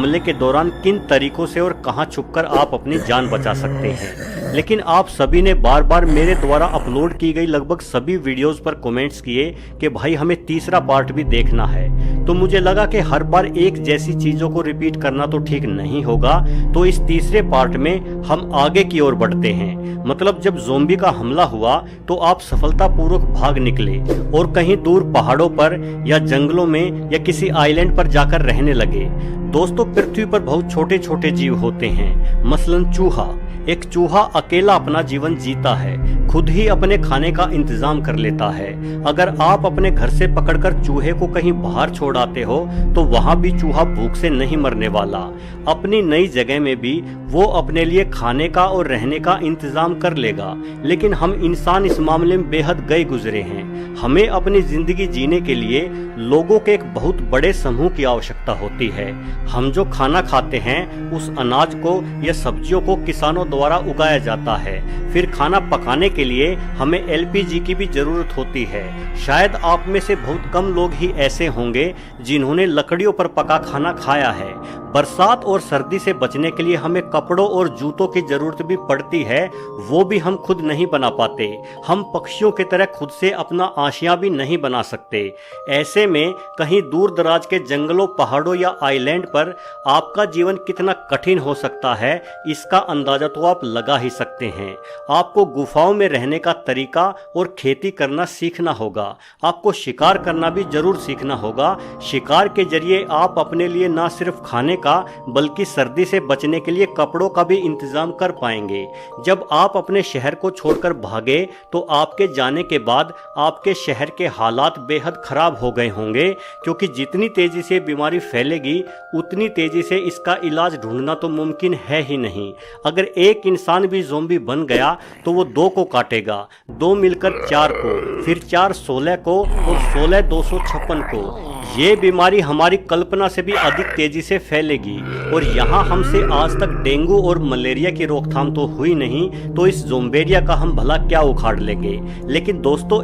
हमले के दौरान किन तरीकों से और कहां छुपकर आप अपनी जान बचा सकते हैं। लेकिन आप सभी ने बार बार मेरे द्वारा अपलोड की गई लगभग सभी वीडियोस पर कमेंट्स किए कि भाई हमें तीसरा पार्ट भी देखना है। तो मुझे लगा कि हर बार एक जैसी चीजों को रिपीट करना तो ठीक नहीं होगा, तो इस तीसरे पार्ट में हम आगे की ओर बढ़ते हैं। मतलब जब ज़ोंबी का हमला हुआ तो आप सफलतापूर्वक भाग निकले और कहीं दूर पहाड़ों पर या जंगलों में या किसी आइलैंड पर जाकर रहने लगे। दोस्तों, पृथ्वी पर बहुत छोटे छोटे जीव होते हैं, मसलन चूहा। एक चूहा अकेला अपना जीवन जीता है, खुद ही अपने खाने का इंतजाम कर लेता है। अगर आप अपने घर से पकड़कर चूहे को कहीं बाहर छोड़ आते हो तो वहां भी चूहा भूख से नहीं मरने वाला। अपनी नई जगह में भी वो अपने लिए खाने का और रहने का इंतजाम कर लेगा। लेकिन हम इंसान इस मामले में बेहद गए गुजरे हैं। हमें अपनी जिंदगी जीने के लिए लोगों के एक बहुत बड़े समूह की आवश्यकता होती है। हम जो खाना खाते हैं उस अनाज को या सब्जियों को किसानों द्वारा उगाया जाता है। फिर खाना पकाने के लिए हमें एलपीजी की भी जरूरत होती है। शायद आप में से बहुत कम लोग ही ऐसे होंगे जिन्होंने लकड़ियों पर पका खाना खाया है। बरसात और सर्दी से बचने के लिए हमें कपड़ों और जूतों की जरूरत भी पड़ती है, वो भी हम खुद नहीं बना पाते। हम पक्षियों की तरह खुद से अपना आशियां भी नहीं बना सकते। ऐसे में कहीं दूर दराज के जंगलों, पहाड़ों या आइलैंड पर आपका जीवन कितना कठिन हो सकता है, इसका अंदाजा तो आप लगा ही सकते हैं। आपको गुफाओं में रहने का तरीका और खेती करना सीखना होगा। आपको शिकार करना भी जरूर सीखना होगा। शिकार के जरिए आप अपने लिए न सिर्फ खाने का बल्कि सर्दी से बचने के लिए कपड़ों का भी इंतजाम कर पाएंगे। जब आप अपने शहर को छोड़कर भागे तो आपके जाने के बाद आपके शहर के हालात बेहद खराब हो गए होंगे, क्योंकि जितनी तेजी से बीमारी फैलेगी उतनी तेजी से इसका इलाज ढूंढना तो मुमकिन है ही नहीं। अगर एक इंसान भी ज़ोंबी बन गया तो वो 2 को काटेगा, 2 मिलकर 4 को, फिर 4 16 को और 16 256 को। ये बीमारी हमारी कल्पना से भी अधिक तेजी से फैलेगी। और यहाँ हमसे आज तक डेंगू और मलेरिया की रोकथाम तो हुई नहीं, तो इस ज़ोंबेरिया का हम भला क्या उखाड़ लेंगे। लेकिन दोस्तों,